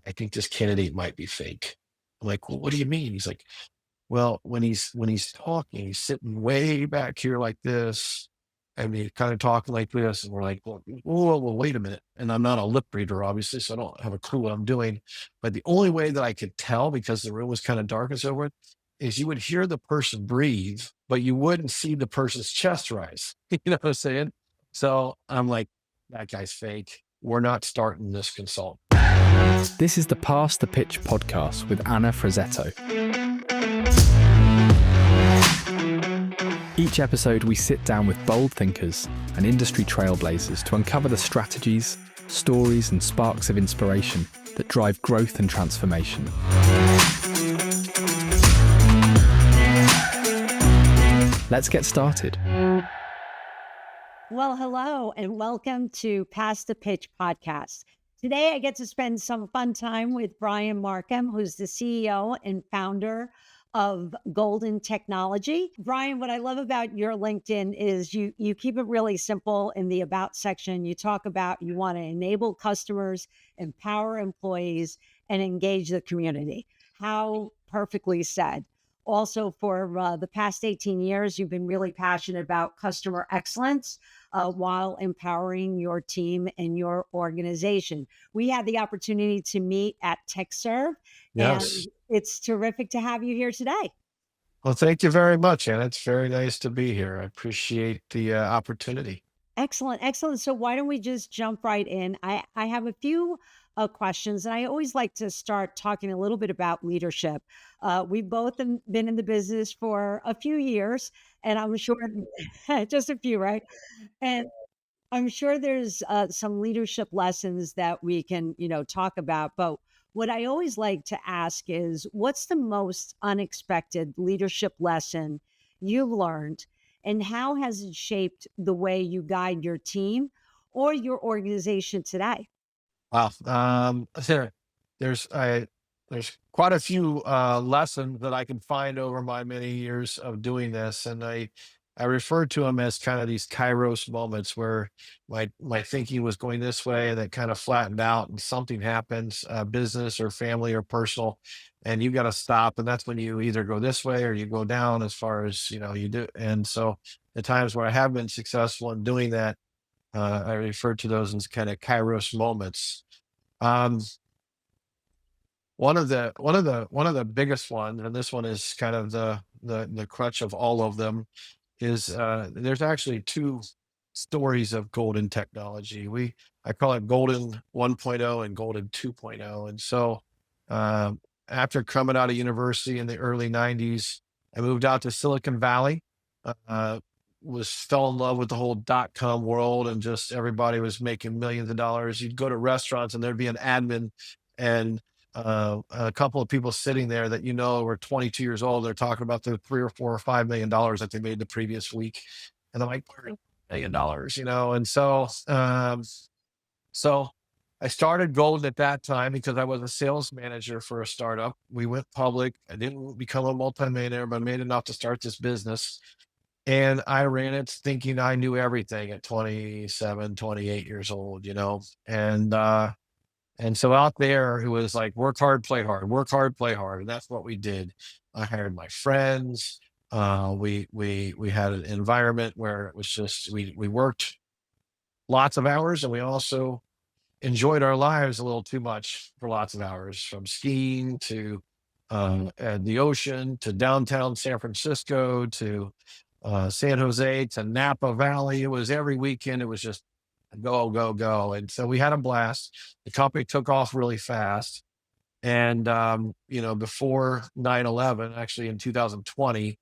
I think this candidate might be fake. I'm like, well, what do you mean? He's like, well, when he's talking, he's sitting way back here like this, and he's kind of talking like this, and we're like, well, wait a minute. And I'm not a lip reader, obviously, so I don't have a clue what I'm doing. But the only way that I could tell, because the room was kind of dark and so forth, is you would hear the person breathe, but you wouldn't see the person's chest rise. You know what I'm saying? So I'm like, that guy's fake. We're not starting this consult. This is the Pass the Pitch podcast with Anna Frazzetto. Each episode, we sit down with bold thinkers and industry trailblazers to uncover the strategies, stories, and sparks of inspiration that drive growth and transformation. Let's get started. Well, hello, and welcome to Pass the Pitch podcast. Today, I get to spend some fun time with Brian Marcum, who's the CEO and founder of Golden Technology. Brian, what I love about your LinkedIn is you keep it really simple in the about section. You talk about you want to enable customers, empower employees, and engage the community. How perfectly said. Also, for the past 18 years, you've been really passionate about customer excellence while empowering your team and your organization. We had the opportunity to meet at TechServe, Yes. and it's terrific to have you here today. Well, thank you very much, Anna. It's very nice to be here. I appreciate the opportunity. Excellent, excellent. So why don't we just jump right in? I have a few questions, and I always like to start talking a little bit about leadership. We've both been in the business for a few years, and I'm sure just a few, right? And I'm sure there's some leadership lessons that we can, talk about. But what I always like to ask is, what's the most unexpected leadership lesson you've learned, and how has it shaped the way you guide your team or your organization today? Wow. There's there's quite a few lessons that I can find over my many years of doing this, and I refer to them as kind of these Kairos moments where my thinking was going this way, and it kind of flattened out, and something happens, business or family or personal, and you got to stop, and that's when you either go this way or you go down as far as you do. And so the times where I have been successful in doing that, I refer to those as kind of Kairos moments. Um, one of the biggest ones, and this one is kind of the crutch of all of them, is there's actually two stories of golden technology. I call it Golden 1.0 and Golden 2.0. And so after coming out of university in the early 90s, I moved out to Silicon Valley. Uh, fell in love with the whole dot-com world, and just everybody was making millions of dollars. You'd go to restaurants and there'd be an admin and a couple of people sitting there that were 22 years old. They're talking about the 3 or 4 or $5 million that they made the previous week, and I'm like, $1 million. And so I started Golden at that time because I was a sales manager for a startup. We went public. I didn't become a multimillionaire, but I made enough to start this business. And I ran it thinking I knew everything at 27, 28 years old. And so out there, it was like, work hard, play hard, work hard, play hard. And that's what we did. I hired my friends. We had an environment where it was just, we worked lots of hours, and we also enjoyed our lives a little too much for lots of hours, from skiing to the ocean, to downtown San Francisco, to San Jose, to Napa Valley. It was every weekend. It was just go, go, go. And so we had a blast. The company took off really fast. And, before 9/11, actually in 2020,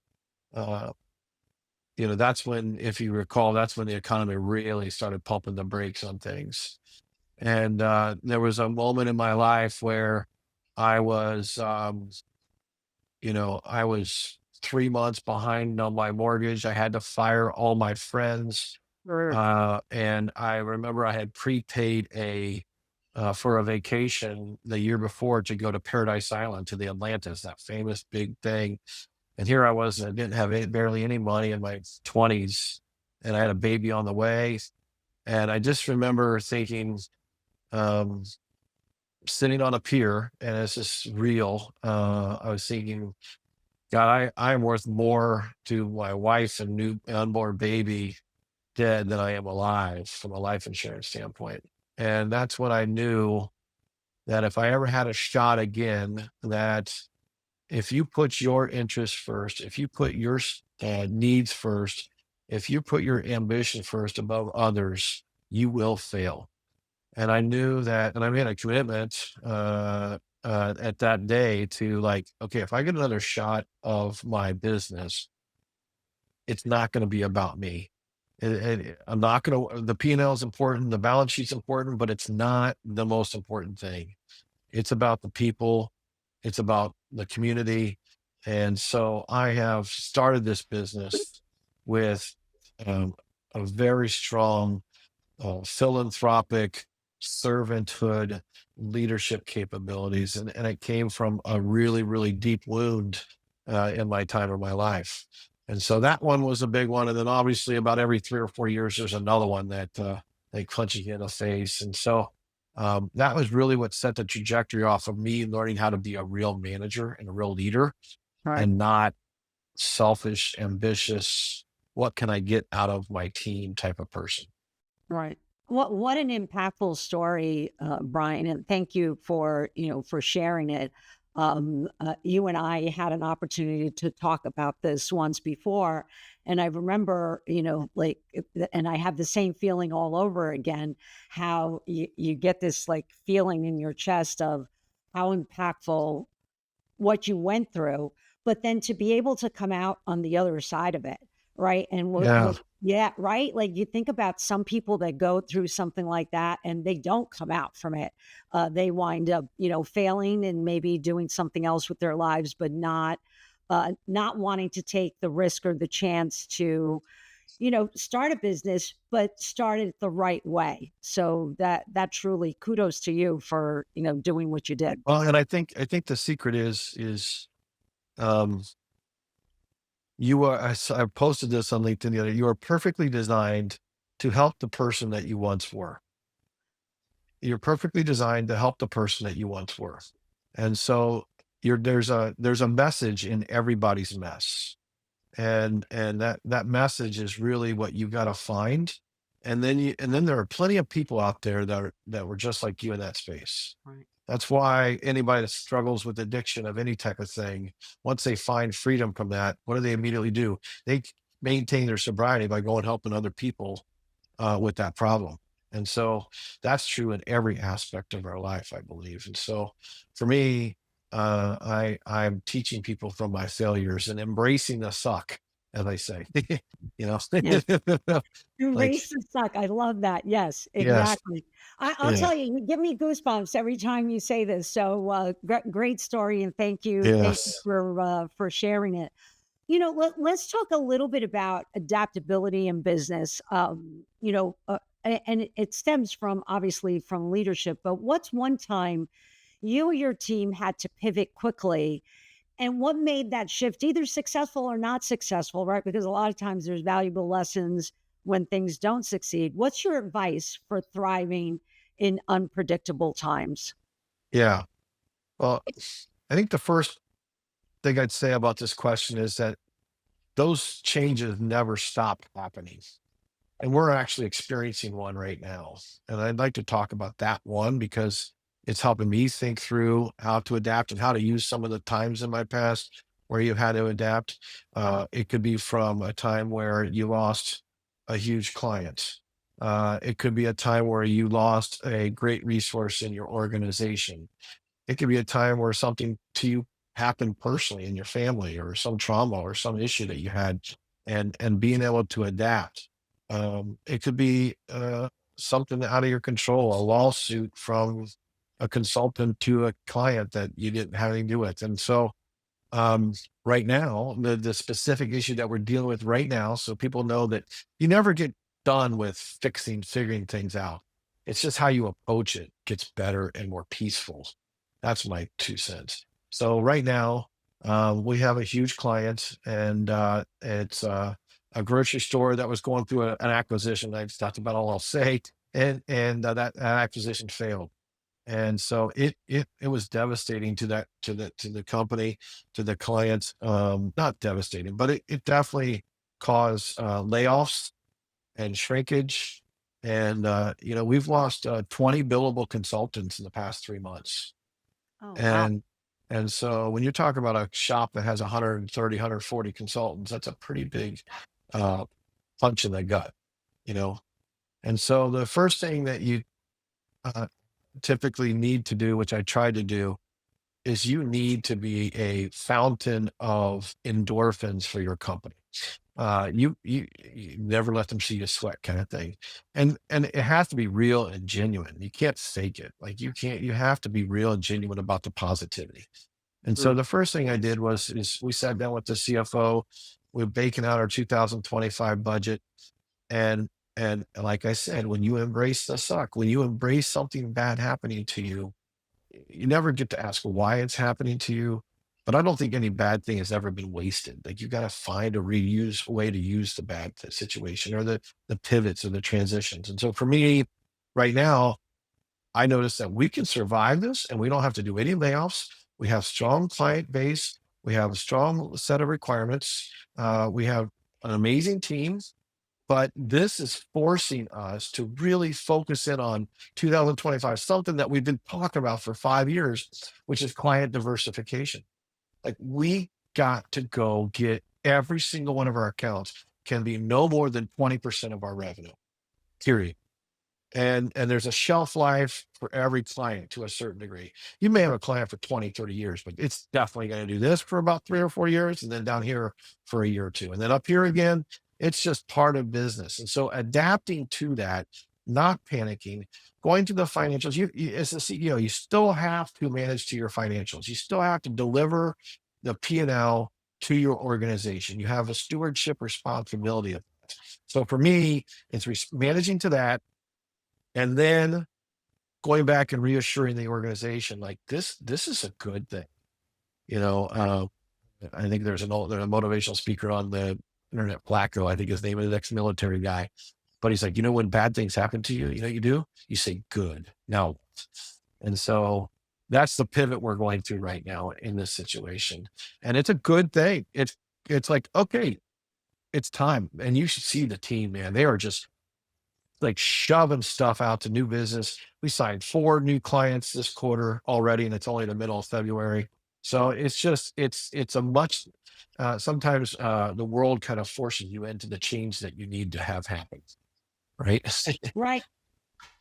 that's when, if you recall, that's when the economy really started pumping the brakes on things. And there was a moment in my life where I was, I was 3 months behind on my mortgage. I had to fire all my friends. Sure. And I remember I had prepaid for a vacation the year before to go to Paradise Island, to the Atlantis, that famous big thing. And here I was, and I didn't have barely any money in my 20s, and I had a baby on the way. And I just remember thinking, um, sitting on a pier, and it's just real. I was thinking, God, I'm worth more to my wife and new unborn baby dead than I am alive from a life insurance standpoint. And that's when I knew that if I ever had a shot again, that if you put your interests first, if you put your needs first, if you put your ambition first above others, you will fail. And I knew that, and I made a commitment at that day to like, okay, if I get another shot of my business, it's not going to be about me. I'm not going to, the P&L is important, the balance sheet's important, but it's not the most important thing. It's about the people, it's about the community. And so I have started this business with um, a very strong philanthropic servanthood leadership capabilities. And it came from a really, really deep wound in my time of my life. And so that one was a big one. And then obviously about every 3 or 4 years, there's another one that they punch you in the face. And so that was really what set the trajectory off of me learning how to be a real manager and a real leader Right. and not selfish, ambitious, what can I get out of my team type of person. Right. What an impactful story, Brian, and thank you for for sharing it. You and I had an opportunity to talk about this once before, and I remember, and I have the same feeling all over again. How you get this like feeling in your chest of how impactful what you went through, but then to be able to come out on the other side of it, right? And Yeah. yeah, right. Like you think about some people that go through something like that and they don't come out from it. They wind up, failing and maybe doing something else with their lives, but not wanting to take the risk or the chance to, start a business, but start it the right way. So that truly kudos to you for, doing what you did. Well, and I think the secret is um you are I posted this on LinkedIn the other day. You are perfectly designed to help the person that you once were. You're perfectly designed to help the person that you once were. And so there's a message in everybody's mess. And that message is really what you got to find. And then there are plenty of people out there that were just like you in that space. Right. That's why anybody that struggles with addiction of any type of thing, once they find freedom from that, what do they immediately do? They maintain their sobriety by going helping other people with that problem. And so that's true in every aspect of our life, I believe. And so for me, I'm teaching people from my failures and embracing the suck, as I say. you know, Yes. like Embrace the suck. I love that. Yes, yes, exactly. I'll yeah, tell you, you give me goosebumps every time you say this. So great story, and thank you yes, for sharing it. Let's talk a little bit about adaptability in business. And it stems from obviously from leadership. But what's one time you or your team had to pivot quickly and what made that shift either successful or not successful, right? Because a lot of times there's valuable lessons when things don't succeed. What's your advice for thriving in unpredictable times? yeah. Well, I think the first thing I'd say about this question is that those changes never stop happening. And we're actually experiencing one right now. And I'd like to talk about that one because it's helping me think through how to adapt and how to use some of the times in my past where you've had to adapt. It could be from a time where you lost a huge client. It could be a time where you lost a great resource in your organization. It could be a time where something to you happened personally in your family or some trauma or some issue that you had and being able to adapt. It could be something out of your control, a lawsuit from a consultant to a client that you didn't have anything to do with. And so um, right now, the specific issue that we're dealing with right now, so people know that you never get done with figuring things out. It's just how you approach it gets better and more peaceful. That's my 2 cents. So right now, we have a huge client, and it's a grocery store that was going through an acquisition. That's about all I'll say. And that acquisition failed. And so it was devastating to the company, to the clients. Not devastating, but it definitely caused layoffs and shrinkage. And we've lost 20 billable consultants in the past 3 months. Oh, wow. And and so when you talk about a shop that has 130, 140 consultants, that's a pretty big uh, punch in the gut, you know. And so the first thing that you uh, typically need to do, which I tried to do, is you need to be a fountain of endorphins for your company. You never let them see you sweat, kind of thing, and it has to be real and genuine. You can't fake it. Like you can't. You have to be real and genuine about the positivity. And so Mm. the first thing I did is we sat down with the CFO. We are baking out our 2025 budget, and like I said, when you embrace the suck, when you embrace something bad happening to you, you never get to ask why it's happening to you. But I don't think any bad thing has ever been wasted. Like you got to find a reuse way to use the bad situation, or the pivots or the transitions. And so for me, right now, I noticed that we can survive this and we don't have to do any layoffs. We have strong client base. We have a strong set of requirements. We have an amazing team, but this is forcing us to really focus in on 2025, something that we've been talking about for 5 years, which is client diversification. Like we got to go get every single one of our accounts can be no more than 20% of our revenue, period. And there's a shelf life for every client to a certain degree. You may have a client for 20, 30 years, but it's definitely going to do this for about 3 or 4 years, and then down here for a year or two, and then up here again. It's just part of business. And so adapting to that, not panicking, going to the financials. You as a CEO, you still have to manage to your financials. You still have to deliver the P&L to your organization. You have a stewardship responsibility of that. So for me, it's managing to that, and then going back and reassuring the organization like this is a good thing. you know uh, I think there's a motivational speaker on the internet, Flacco, I think his name is, ex-military guy, but he's like, when bad things happen to you, you do, you say good now. And so that's the pivot we're going through right now in this situation, and it's a good thing. It's like, okay, it's time. And you should see the team, man. They are just like shoving stuff out to new business. We signed 4 new clients this quarter already, and it's only the middle of February. So it's just it's a much sometimes the world kind of forces you into the change that you need to have happen, right? Right.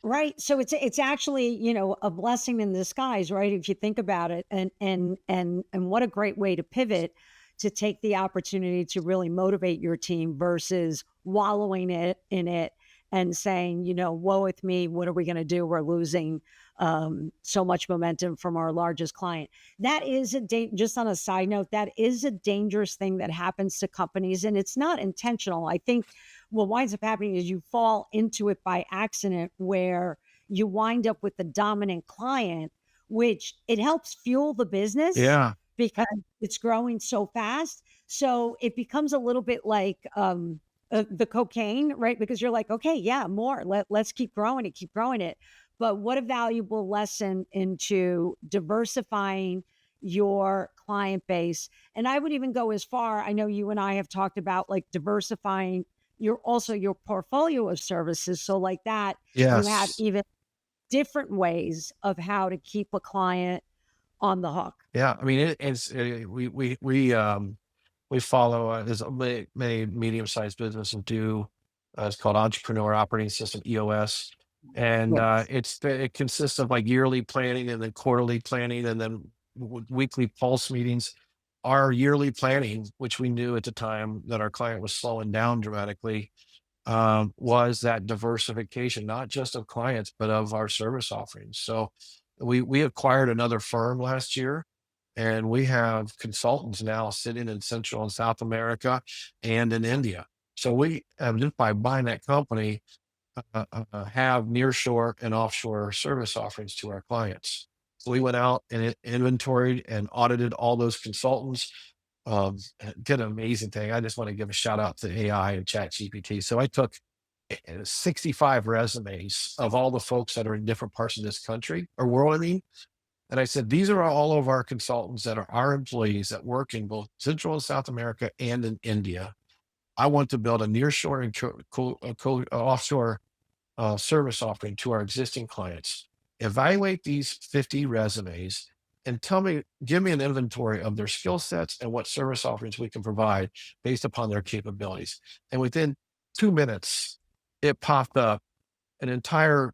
Right. So it's actually, a blessing in disguise, right? If you think about it, and what a great way to pivot, to take the opportunity to really motivate your team versus wallowing in it and saying, woe with me, what are we going to do? We're losing so much momentum from our largest client. That is just on a side note, that is a dangerous thing that happens to companies, and it's not intentional. I think what winds up happening is you fall into it by accident, where you wind up with the dominant client, which it helps fuel the business Yeah. because it's growing so fast. So it becomes a little bit like the cocaine, right? Because you're like, okay, yeah, more. Let's keep growing it, keep growing it. But what a valuable lesson into diversifying your client base. And I would even go as far. I know you and I have talked about like diversifying your portfolio of services. So like that, you have Yes. even different ways of how to keep a client on the hook. Yeah. I mean, it's we follow there's many medium-sized businesses do. It's called Entrepreneur Operating System, EOS, and Yes. it consists of like yearly planning and then quarterly planning and then weekly pulse meetings. Our yearly planning, which we knew at the time that our client was slowing down dramatically, was that diversification, not just of clients, but of our service offerings. So we acquired another firm last year, and we have consultants now sitting in Central and South America and in India. So we just by buying that company, have nearshore and offshore service offerings to our clients. So we went out and inventoried and audited all those consultants. Did an amazing thing. I just want to give a shout out to AI and Chat GPT. So I took 65 resumes of all the folks that are in different parts of this country or world. I mean, and I said, these are all of our consultants that are our employees that work in both Central and South America and in India. I want to build a nearshore and offshore service offering to our existing clients. Evaluate these 50 resumes and give me an inventory of their skill sets and what service offerings we can provide based upon their capabilities. And within 2 minutes, it popped up an entire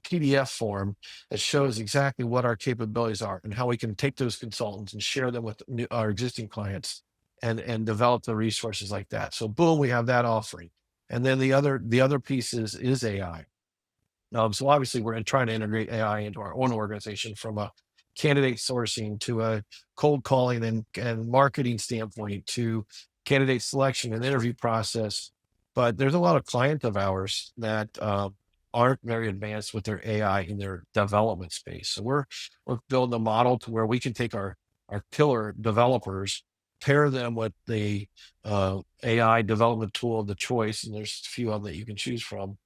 PDF form that shows exactly what our capabilities are and how we can take those consultants and share them with our existing clients and develop the resources like that. So boom, we have that offering. And then the other piece is AI. So obviously we're trying to integrate AI into our own organization from a candidate sourcing to a cold calling and marketing standpoint to candidate selection and interview process. But there's a lot of clients of ours that aren't very advanced with their AI in their development space. So we're building a model to where we can take our killer developers, pair them with the AI development tool of the choice, and there's a few of them that you can choose from.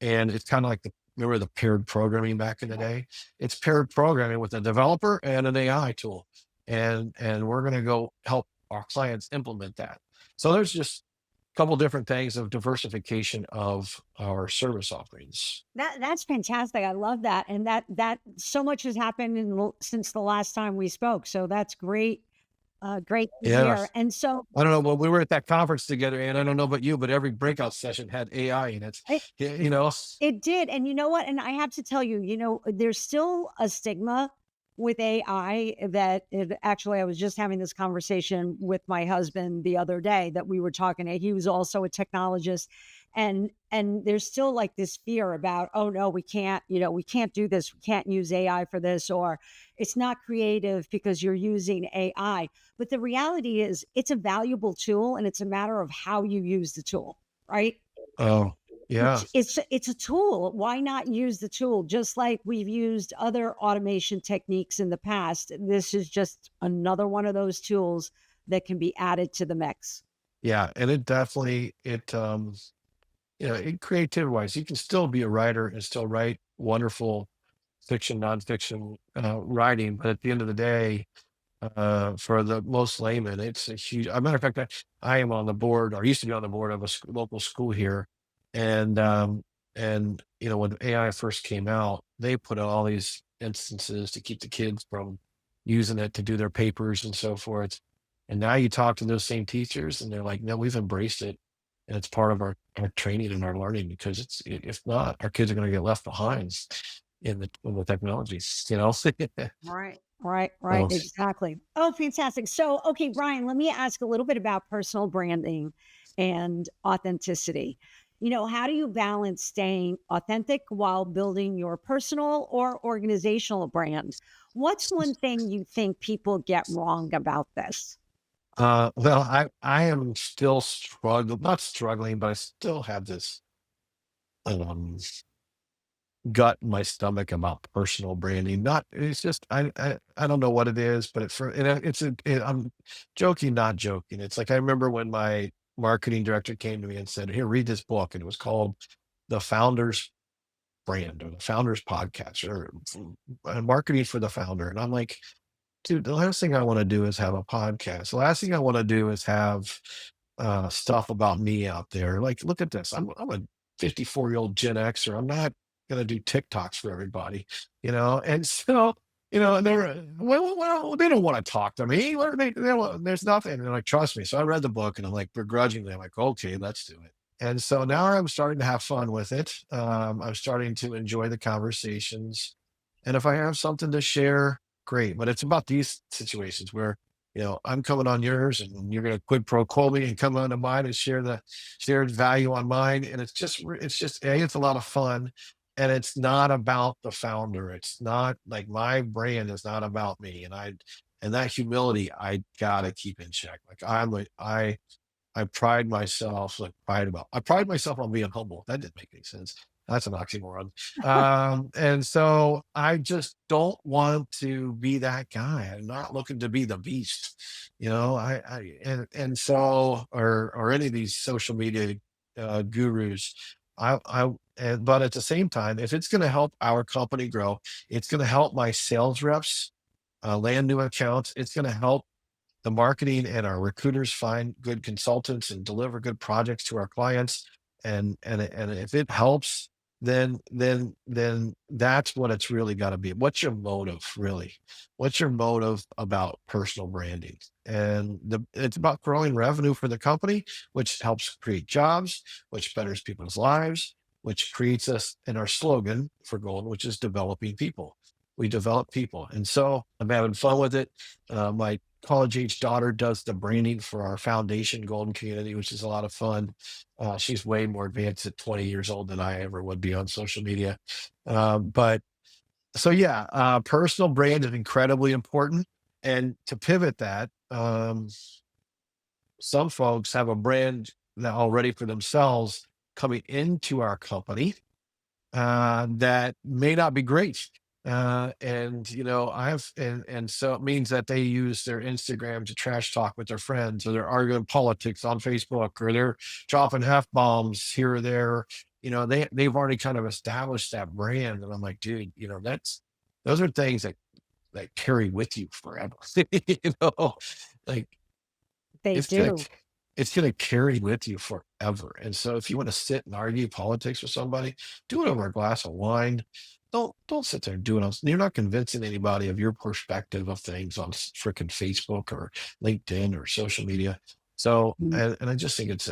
And it's kind of like remember the paired programming back in the day? It's paired programming with a developer and an AI tool. And we're going to go help our clients implement that. So there's just a couple different things of diversification of our service offerings. That's fantastic. I love that. And that so much has happened since the last time we spoke. So that's great. Great to hear. Yes. And so I don't know. Well, we were at that conference together, and I don't know about you, but every breakout session had AI in it. I, You know, It did. And you know what? And I have to tell you, there's still a stigma with AI actually, I was just having this conversation with my husband the other day that we were talking to. He was also a technologist. And there's still like this fear about, oh no, we can't do this. We can't use AI for this, or it's not creative because you're using AI. But the reality is it's a valuable tool and it's a matter of how you use the tool, right? oh, yeah. It's a tool. Why not use the tool? Just like we've used other automation techniques in the past, this is just another one of those tools that can be added to the mix. Yeah. And it definitely, in creativity wise, you can still be a writer and still write wonderful fiction, nonfiction writing. But at the end of the day, for the most layman, it's a huge. As a matter of fact, I am on the board, or used to be on the board of a local school here, and when AI first came out, they put out all these instances to keep the kids from using it to do their papers and so forth. And now you talk to those same teachers, and they're like, "No, we've embraced it, and it's part of our training and our learning because if not, our kids are going to get left behind in the technologies." Right, So, exactly. Oh, fantastic. So, okay, Brian, let me ask a little bit about personal branding and authenticity. How do you balance staying authentic while building your personal or organizational brand? What's one thing you think people get wrong about this? well, I am still not struggling, but I still have this um, gut in my stomach about personal branding. Not, it's just I don't know what it is, but I'm joking, not joking. It's like I remember when my marketing director came to me and said, "Here, read this book," and it was called The Founders Brand or the Founders Podcast or Marketing for the Founder, and I'm like, dude, the last thing I want to do is have a podcast. The last thing I want to do is have stuff about me out there. Like, look at this. I'm a 54-year-old Gen Xer. I'm not gonna do TikToks for everybody, And so, and they're well, they don't want to talk to me. What are there's nothing. And they're like, trust me. So I read the book and I'm like begrudgingly, I'm like, okay, let's do it. And so now I'm starting to have fun with it. I'm starting to enjoy the conversations. And if I have something to share, great. But it's about these situations where, I'm coming on yours and you're going to quid pro quo me and come onto mine and share the shared value on mine. And it's a lot of fun. And it's not about the founder. It's not like my brand is not about me. And that humility, I gotta keep in check. Like I pride myself on being humble. That didn't make any sense. That's an oxymoron. And so I just don't want to be that guy. I'm not looking to be the beast, and so, or any of these social media gurus. but at the same time, if it's going to help our company grow, it's going to help my sales reps land new accounts. It's going to help the marketing and our recruiters find good consultants and deliver good projects to our clients. And if it helps, then that's what it's really got to be. What's your motive, really? What's your motive about personal branding? And it's about growing revenue for the company, which helps create jobs, which betters people's lives, which creates us in our slogan for Gold, which is developing people. We develop people. And so I'm having fun with it. My college age daughter does the branding for our foundation Golden Community, which is a lot of fun. She's way more advanced at 20 years old than I ever would be on social media. But so, yeah, personal brand is incredibly important. And to pivot that, some folks have a brand that already for themselves coming into our company that may not be great. And and so it means that they use their Instagram to trash talk with their friends, or they're arguing politics on Facebook, or they're dropping F bombs here or there. They've already kind of established that brand. And I'm like, dude, those are things that carry with you forever. Like They it's gonna do. it's gonna carry with you forever. And so if you want to sit and argue politics with somebody, do it over a glass of wine. Don't sit there and do it on. You're not convincing anybody of your perspective of things on freaking Facebook or LinkedIn or social media. So, Mm. and I just think it's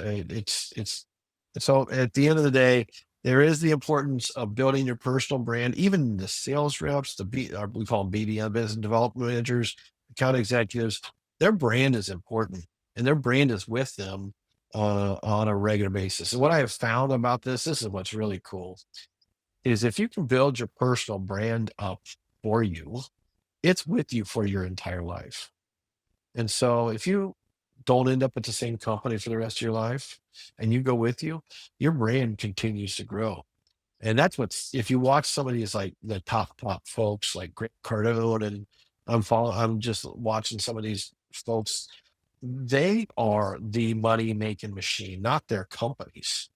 so at the end of the day, there is the importance of building your personal brand. Even the sales reps, we call them BDM, business development managers, account executives, their brand is important, and their brand is with them on a regular basis. And what I have found about this is what's really cool, is if you can build your personal brand up for you, it's with you for your entire life. And so if you don't end up at the same company for the rest of your life and you go with you, your brand continues to grow. And that's if you watch some of these, like the top folks like Grant Cardone, and I'm just watching some of these folks, they are the money making machine, not their companies.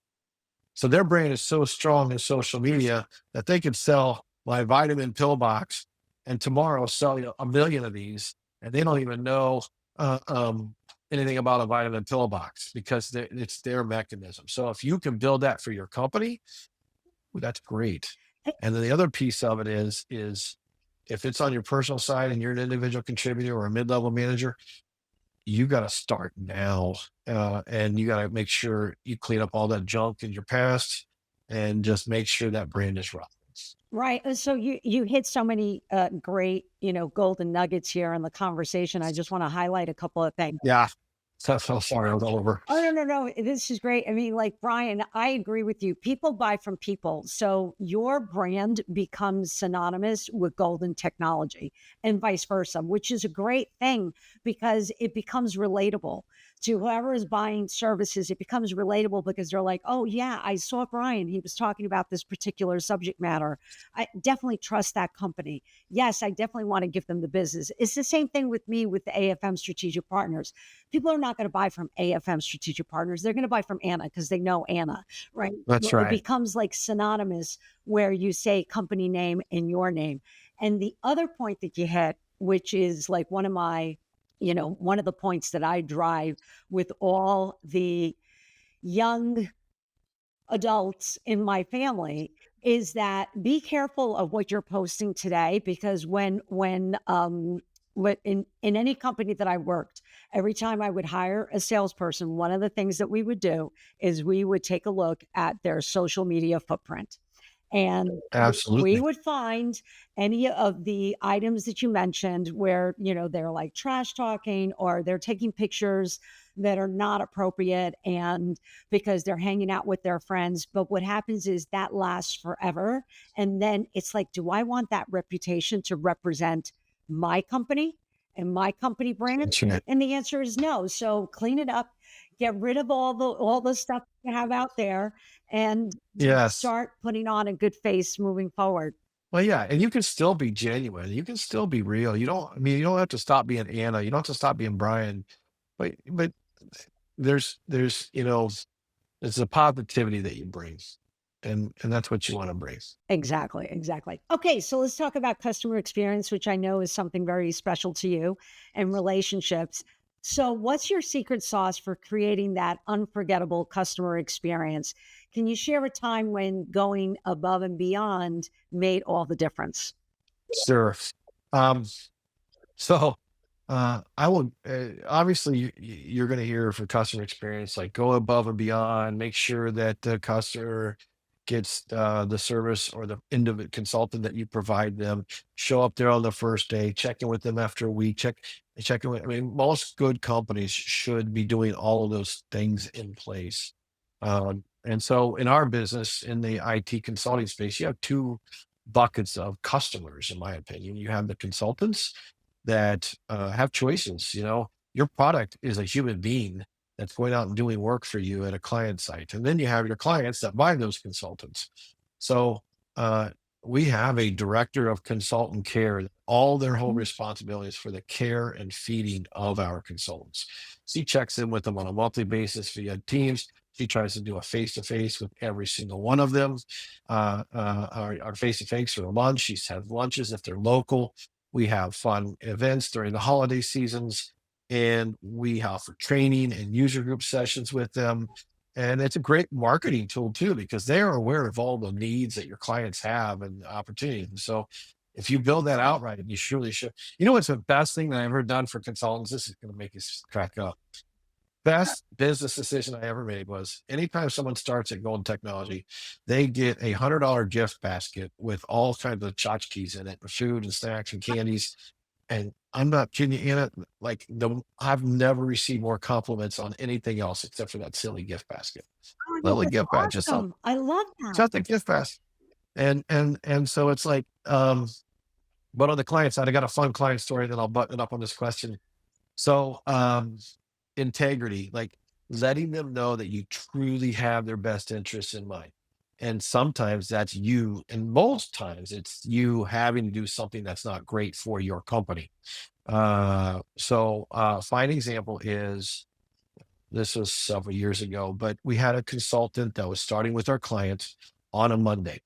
So their brand is so strong in social media that they could sell my vitamin pill box and tomorrow sell a million of these, and they don't even know uh, um, anything about a vitamin pill box because it's their mechanism. So if you can build that for your company, well, that's great. Eh, And then the other piece of it is if it's on your personal side and you're an individual contributor or a mid-level manager, you got to start now, and you got to make sure you clean up all that junk in your past and just make sure that brand is right. Right. So you hit so many great, golden nuggets here in the conversation. I just want to highlight a couple of things. Yeah. So sorry, I was all over. Oh, no, no, no. This is great. I mean, like Brian, I agree with you. People buy from people. So your brand becomes synonymous with golden technology and vice versa, which is a great thing because it becomes relatable to whoever is buying services. It becomes relatable because they're like, oh, yeah, I saw Brian. He was talking about this particular subject matter. I definitely trust that company. Yes, I definitely want to give them the business. It's the same thing with me with the AFM Strategic Partners. People are not going to buy from AFM Strategic Partners. They're going to buy from Anna because they know Anna, right? That's It right. becomes like synonymous where you say company name and your name. And the other point that you hit, which is like one of my, one of the points that I drive with all the young adults in my family is that be careful of what you're posting today because in any company that I worked, every time I would hire a salesperson, one of the things that we would do is we would take a look at their social media footprint. And we Absolutely. would find any of the items that you mentioned where, they're like trash talking or they're taking pictures that are not appropriate and because they're hanging out with their friends. But what happens is that lasts forever. And then it's like, do I want that reputation to represent my company and my company brand? That's right. And the answer is no. So clean it up, get rid of all the stuff you have out there and Yes. start putting on a good face moving forward. Well, yeah, and you can still be genuine. You can still be real. You don't have to stop being Anna. You don't have to stop being Brian. But there's there's a positivity that you bring. and that's what you want to bring. Exactly, exactly. Okay, so let's talk about customer experience, which I know is something very special to you, and relationships. So, what's your secret sauce for creating that unforgettable customer experience? Can you share a time when going above and beyond made all the difference? Sure. Um, so I will obviously you're going to hear for customer experience, like go above and beyond, make sure that the customer gets the service or the individual consultant that you provide them, show up there on the first day, check in with them after a week, check in with, I mean, most good companies should be doing all of those things in place. And so in our business, in the IT consulting space, you have two buckets of customers, in my opinion. You have the consultants that have choices. Your product is a human being that's going out and doing work for you at a client site. And then you have your clients that buy those consultants. So uh, we have a director of consultant care. All their whole responsibility is for the care and feeding of our consultants. She checks in with them on a monthly basis via Teams. She tries to do a face-to-face with every single one of them. Our face-to-face or lunch. She has lunches if they're local. We have fun events during the holiday seasons, and we offer training and user group sessions with them. And it's a great marketing tool too, because they are aware of all the needs that your clients have and opportunities. And so if you build that out right, you surely should. What's the best thing that I've ever done for consultants? This is going to make you crack up. Best business decision I ever made was anytime someone starts at Golden Technology, they get a $100 gift basket with all kinds of tchotchkes in it, food and snacks and candies. And I'm not kidding you, Anna. Like I've never received more compliments on anything else except for that silly gift basket. Oh, no, Little that's gift basket, just awesome. I love that. just a gift basket. And so it's like, but on the client side, I got a fun client story that I'll button up on this question. So integrity, like letting them know that you truly have their best interests in mind. And sometimes that's you, and most times it's you having to do something that's not great for your company. Fine example is this was several years ago, but we had a consultant that was starting with our clients on a Monday.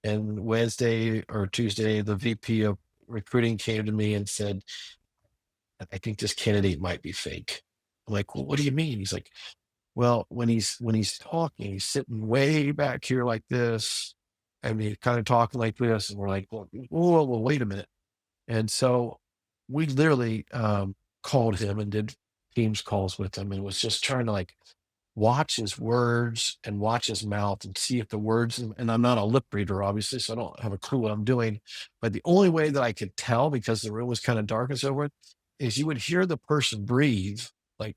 And Wednesday or Tuesday, the VP of recruiting came to me and said, I think this candidate might be fake. I'm like, well, what do you mean? He's like, well, when he's talking, he's sitting way back here like this. I mean, kind of talking like this. And we're like, well, whoa, wait a minute. And so we literally called him and did Teams calls with him and was just trying to like watch his words and watch his mouth and see if the words, and I'm not a lip reader, obviously, so I don't have a clue what I'm doing. But the only way that I could tell, because the room was kind of dark and so forth, is you would hear the person breathe, like,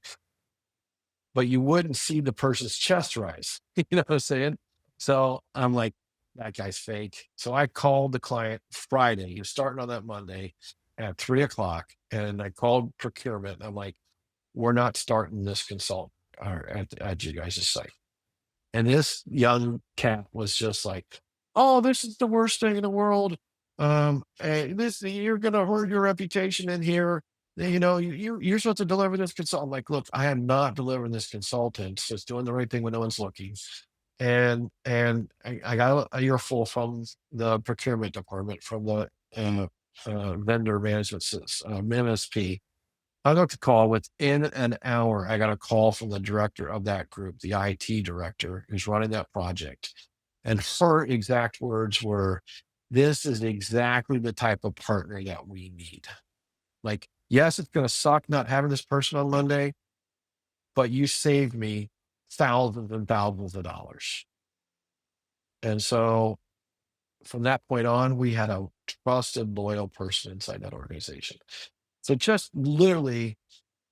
but you wouldn't see the person's chest rise. You know what I'm saying? So I'm like, that guy's fake. So I called the client Friday. He was starting on that Monday at 3 o'clock. And I called procurement. I'm like, we're not starting this consultant at you guys' site. And this young cat was just like, "Oh, this is the worst thing in the world. This you're gonna hurt your reputation in here. You're supposed to deliver this consultant." Like, look, I am not delivering this consultant. Just doing the right thing when no one's looking. And I got a earful from the procurement department, from the vendor management MSP. I got the call within an hour. I got a call from the director of that group, the IT director who's running that project. And her exact words were, this is exactly the type of partner that we need. Like, yes, it's going to suck not having this person on Monday, but you saved me thousands and thousands of dollars. And so from that point on, we had a trusted, loyal person inside that organization. So just literally,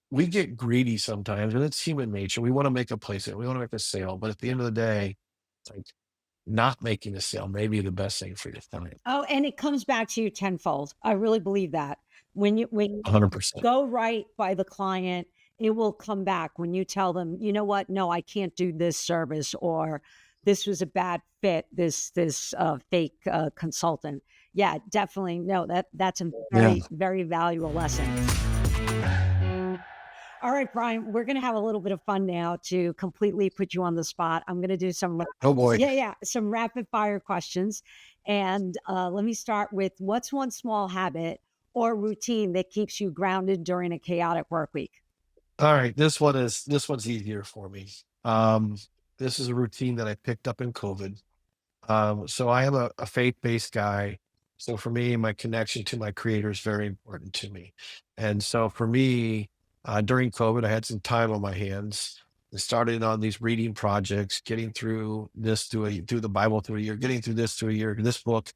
we get greedy sometimes, and it's human nature. We want to make a placement, we want to make a sale, but at the end of the day, like not making a sale may be the best thing for your client. Oh, and it comes back to you tenfold. I really believe that. When you 100%. go right by the client, it will come back when you tell them, you know what? No, I can't do this service, or this was a bad fit, this fake consultant. Yeah, definitely. No, that's a Yeah. very, very valuable lesson. All right, Brian, we're going to have a little bit of fun now to completely put you on the spot. I'm going to do some, Oh boy. some rapid fire questions. And let me start with what's one small habit or routine that keeps you grounded during a chaotic work week? All right. This one's easier for me. Um, this is a routine that I picked up in COVID. So I am a faith-based guy. So for me, my connection to my creator is very important to me. And so for me, during COVID, I had some time on my hands. I started on these reading projects, getting through this through the Bible through a year, getting through this through a year, this book,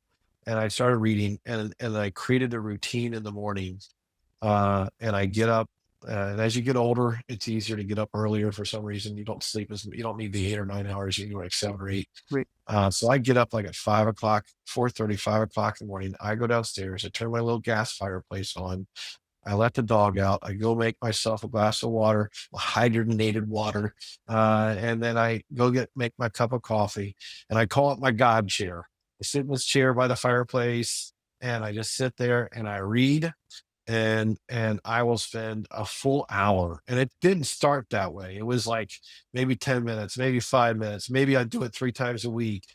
and I started reading, and I created a routine in the morning. And I get up, and as you get older, it's easier to get up earlier. For some reason, you don't need the 8 or 9 hours. You need like 7 or 8. Right. So I get up like at 5 o'clock, 4:30, 5 o'clock in the morning. I go downstairs, I turn my little gas fireplace on. I let the dog out. I go make myself a glass of water, hydrogenated water. And then I go make my cup of coffee, and I call it my God chair. I sit in this chair by the fireplace, and I just sit there and I read, and I will spend a full hour. And it didn't start that way. It was like maybe 10 minutes, maybe 5 minutes, maybe I'd do it 3 times a week.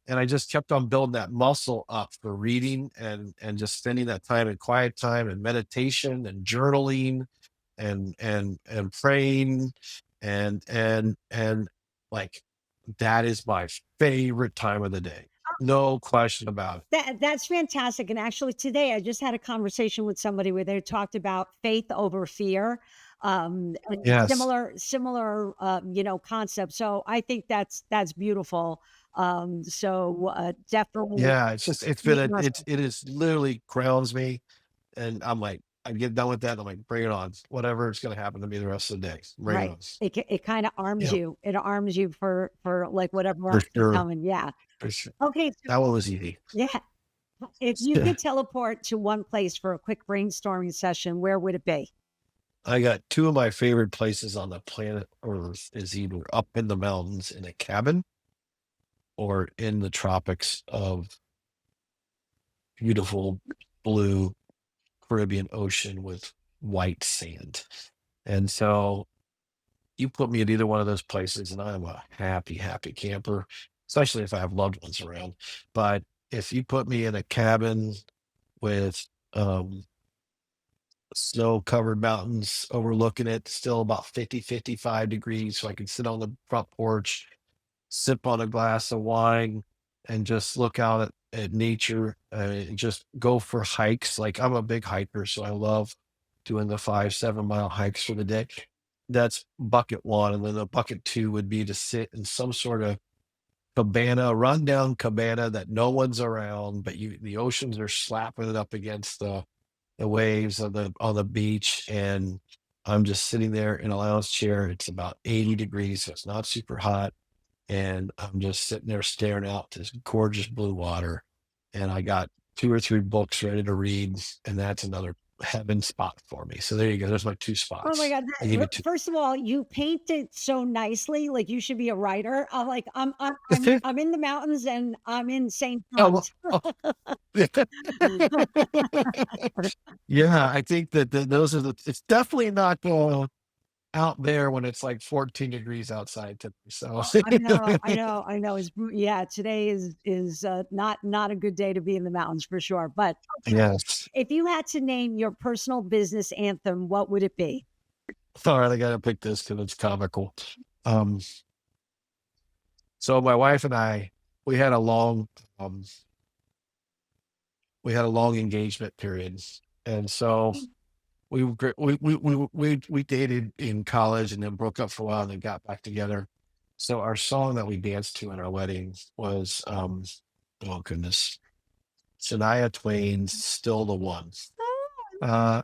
And I just kept on building that muscle up for reading, and just spending that time in quiet time and meditation and journaling and praying, and like, that is my favorite time of the day. No question about it. That's fantastic. And actually, today I just had a conversation with somebody where they talked about faith over fear, and Yes. similar, concept. So I think that's beautiful. Definitely Yeah, it's been make a us it is literally grounds me, and I'm like, I get done with that, and I'm like, bring it on. Whatever is gonna happen to me the rest of the day, bring it right. on. It kind of arms Yeah, you. It arms you for like whatever for else is sure, coming. Yeah. for sure. Okay. So, That one was easy. yeah. If you Yeah. could teleport to one place for a quick brainstorming session, where would it be? I got two of my favorite places on the planet Earth is either up in the mountains in a cabin, or in the tropics of beautiful blue Caribbean Ocean with white sand. And so you put me at either one of those places, and I'm a happy, happy camper, especially if I have loved ones around. But if you put me in a cabin with snow covered mountains overlooking it, still about 50, 55 degrees, so I can sit on the front porch, sip on a glass of wine, and just look out at nature, and just go for hikes. Like, I'm a big hiker, so I love doing the 5, 7 mile hikes for the day. That's bucket one. And then the bucket two would be to sit in some sort of cabana, rundown cabana that no one's around, but the oceans are slapping it up against the waves on the beach. And I'm just sitting there in a lounge chair. It's about 80 degrees, so it's not super hot, and I'm just sitting there staring out this gorgeous blue water. And I got 2 or 3 books ready to read, and that's another heaven spot for me. So there you go. There's my two Oh my spots. God. I gave you two. First of all, you paint it so nicely. Like you should be a writer. I'm like, I'm in the mountains and I'm in St. Oh, John's. well, yeah, I think that those are it's definitely not out there when it's like 14 degrees outside today. So I know. Yeah, today is not a good day to be in the mountains for sure. But yes. if you had to name your personal business anthem, what would it be? All right, I gotta pick this because it's comical. Um, so my wife and I, we had a long, um, we had a long engagement period, and so we dated in college, and then broke up for a while, and then got back together. So our song that we danced to in our wedding was, oh goodness, Shania Twain's "Still the One." Uh,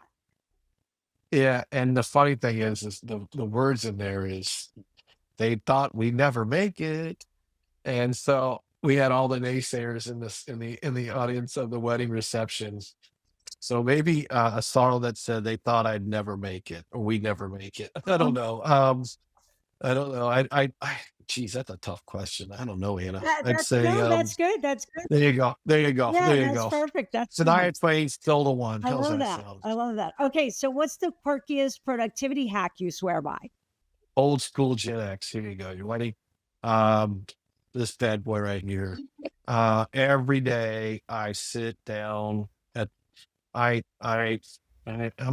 yeah, and the funny thing is the words in there is, "They thought we'd never make it." And so we had all the naysayers in the audience of the wedding reception. So maybe a song that said they thought I'd never make it, or we never make it. I don't know. I don't know. geez, that's a tough question. I don't know, Anna. That, I'd that's say, no, that's good. That's good. there you go. There you go. Yeah, There you that's go. perfect. That's Tonight, perfect. play still the one. I How's love that that. sound? I love that. Okay, so what's the quirkiest productivity hack you swear by? Old school Gen X. Here you go. You're ready? Um, this bad boy right here. Every day I sit down at I'm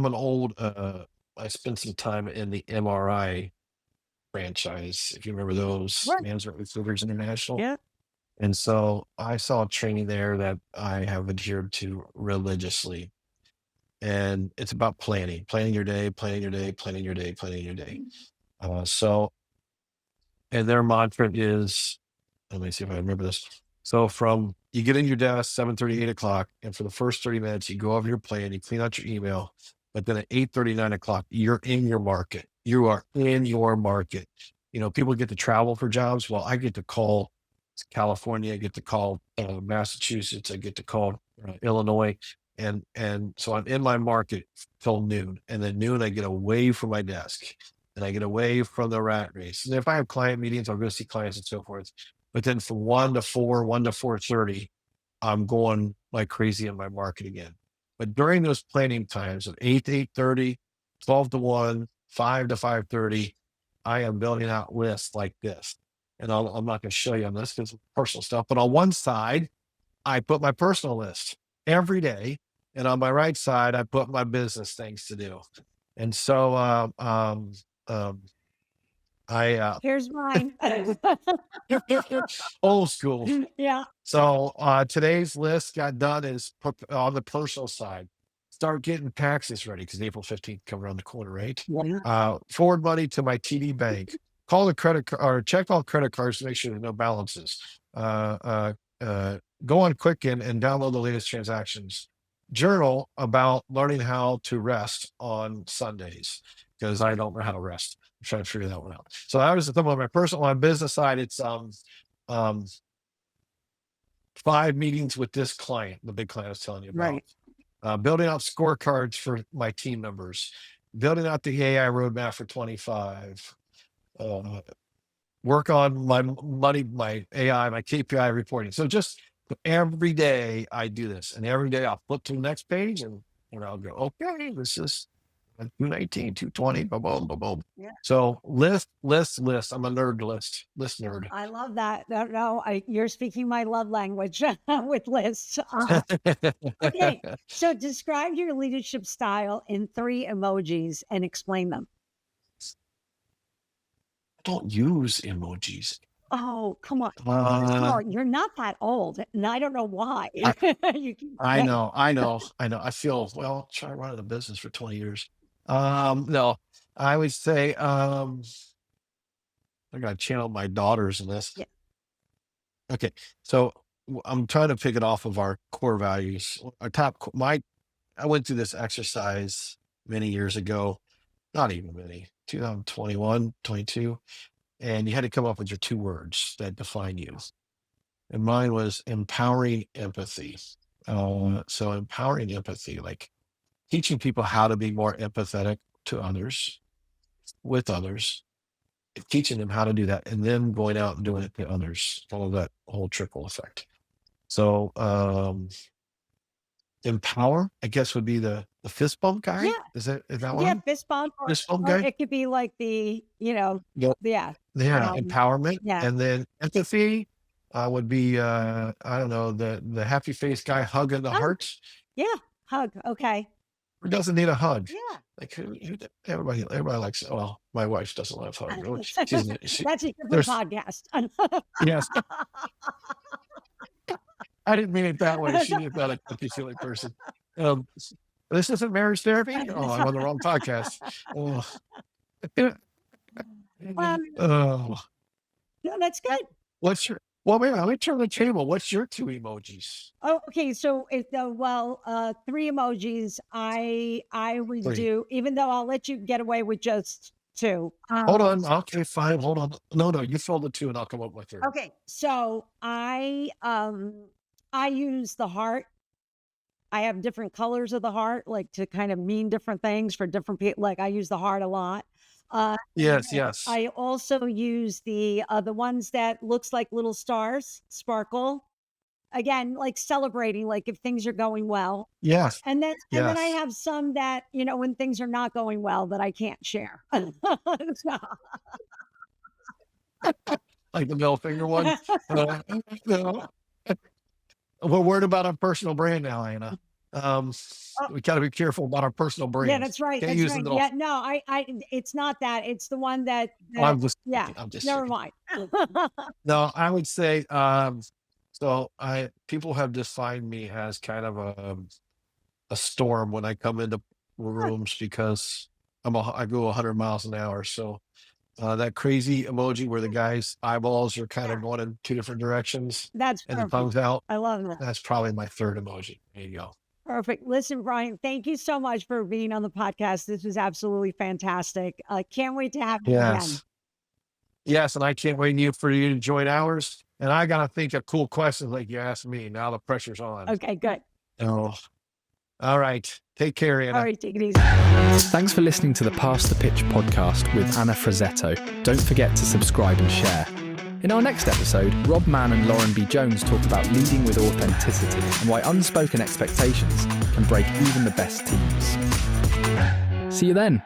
an old I spent some time in the MRI franchise, if you remember those, Right. Management Receivers International. Yeah. And so I saw a training there that I have adhered to religiously. And it's about planning your day, planning your day, planning your day, planning your day. So, and their mantra is, let me see if I remember this. So from you get in your desk, 7:30, 8 o'clock, and for the first 30 minutes, you go over your plan, you clean out your email. But then at 8:30, 9 o'clock, you're in your market. You are in your market. People get to travel for jobs. Well, I get to call California, I get to call Massachusetts, I get to call Illinois. And so I'm in my market till noon. And then noon, I get away from my desk and I get away from the rat race. And if I have client meetings, I'll go see clients and so forth. But then from 1 to 4, 1 to 4:30, I'm going like crazy in my market again. But during those planning times of 8 to 8:30, 12 to 1, 5 to 5:30, I am building out lists like this. And I'm not going to show you on this because it's personal stuff. But on one side, I put my personal list every day. And on my right side, I put my business things to do. And so I Here's mine. old school. Yeah. So today's list got done is put on the personal side. Start getting taxes ready because April 15th come around the corner, right? Yeah. Forward money to my TD bank. Call the credit card or check all credit cards to make sure there's no balances. Go on Quicken and download the latest transactions. Journal about learning how to rest on Sundays because I don't know how to rest. I'm trying to figure that one out. So that was the thing on my personal, on business side. It's um 5 meetings with this client, the big client I was telling you about. Right. Building out scorecards for my team members, building out the AI roadmap for 25, work on my money, my AI, my KPI reporting. So just every day I do this, and every day I'll flip to the next page and I'll go, okay, this is 219, 220, boom, boom, boom, boom. Yeah. So list. I'm a list nerd. I love that. No, you're speaking my love language with lists. Okay, so describe your leadership style in 3 emojis and explain them. Don't use emojis. Oh, come on. Uh, You're not that old, and I don't know why. You keep I saying- know. I feel, well, try running a business for 20 years. No, I would say, I got to channel my daughters in this. Yeah. Okay. So I'm trying to pick it off of our core values. I went through this exercise many years ago, not even many, 2021, 22, and you had to come up with your 2 words that define you. And mine was empowering empathy. So empowering empathy, like teaching people how to be more empathetic to others, with others, teaching them how to do that, and then going out and doing it to others, all of that whole trickle effect. So empower, I guess, would be the fist bump guy. Yeah. Is that Yeah, one? fist bump, Fist bump or guy? it could be like the, Yeah. yeah. Yeah, empowerment. Yeah. And then empathy would be I don't know, the happy face guy hugging the Oh. heart. Yeah, hug. Okay. Who doesn't need a hug? Yeah. Like everybody likes. Well, my wife doesn't love hugs. Really. That's a different there's- podcast. Yes, I didn't mean it that way. She is not a cookie silly person. This isn't marriage therapy. Oh, I'm on the wrong podcast. Oh. Oh. No, that's good. What's your? Well, wait, let me turn the table. What's your 2 emojis? Oh, okay. So if 3 emojis, I would 3. do, even though I'll let you get away with just 2. Hold on. Okay, fine. Hold on. No, you fill the 2 and I'll come up with 3. Okay. So I use the heart. I have different colors of the heart, like to kind of mean different things for different people. Like I use the heart a lot. Yes, yes. I also use the ones that looks like little stars, sparkle. Again, like celebrating, like if things are going well. Yes, And then I yes. have some that, when things are not going well that I can't share. So Like the middle finger one. Uh, no. We're worried about our personal brand now, Anna. Um, oh, we got to be careful about our personal yeah, brands. that's right. Can't That's use the right. middle. Yeah, no, it's not that. It's the one that I'm just yeah, kidding. I'm just never kidding. mind. No, I would say, so I people have defined me as kind of a storm when I come into rooms because I go 100 miles an hour. So that crazy emoji where the guy's eyeballs are kind Yeah, of going in two different directions that's and the perfect. tongue's out. I love that. That's probably my third emoji. There you go. Perfect. Listen, Brian, thank you so much for being on the podcast. This was absolutely fantastic. Can't wait to have you again. Yes. Yes. And I can't wait for you to join ours. And I got to think of cool questions like you asked me. Now the pressure's on. Okay, good. Oh, all right. Take care, All Anna. right, take it easy. Thanks for listening to the Pass the Pitch podcast with Anna Frazzetto. Don't forget to subscribe and share. In our next episode, Rob Mann and Lauren B. Jones talk about leading with authenticity and why unspoken expectations can break even the best teams. See you then.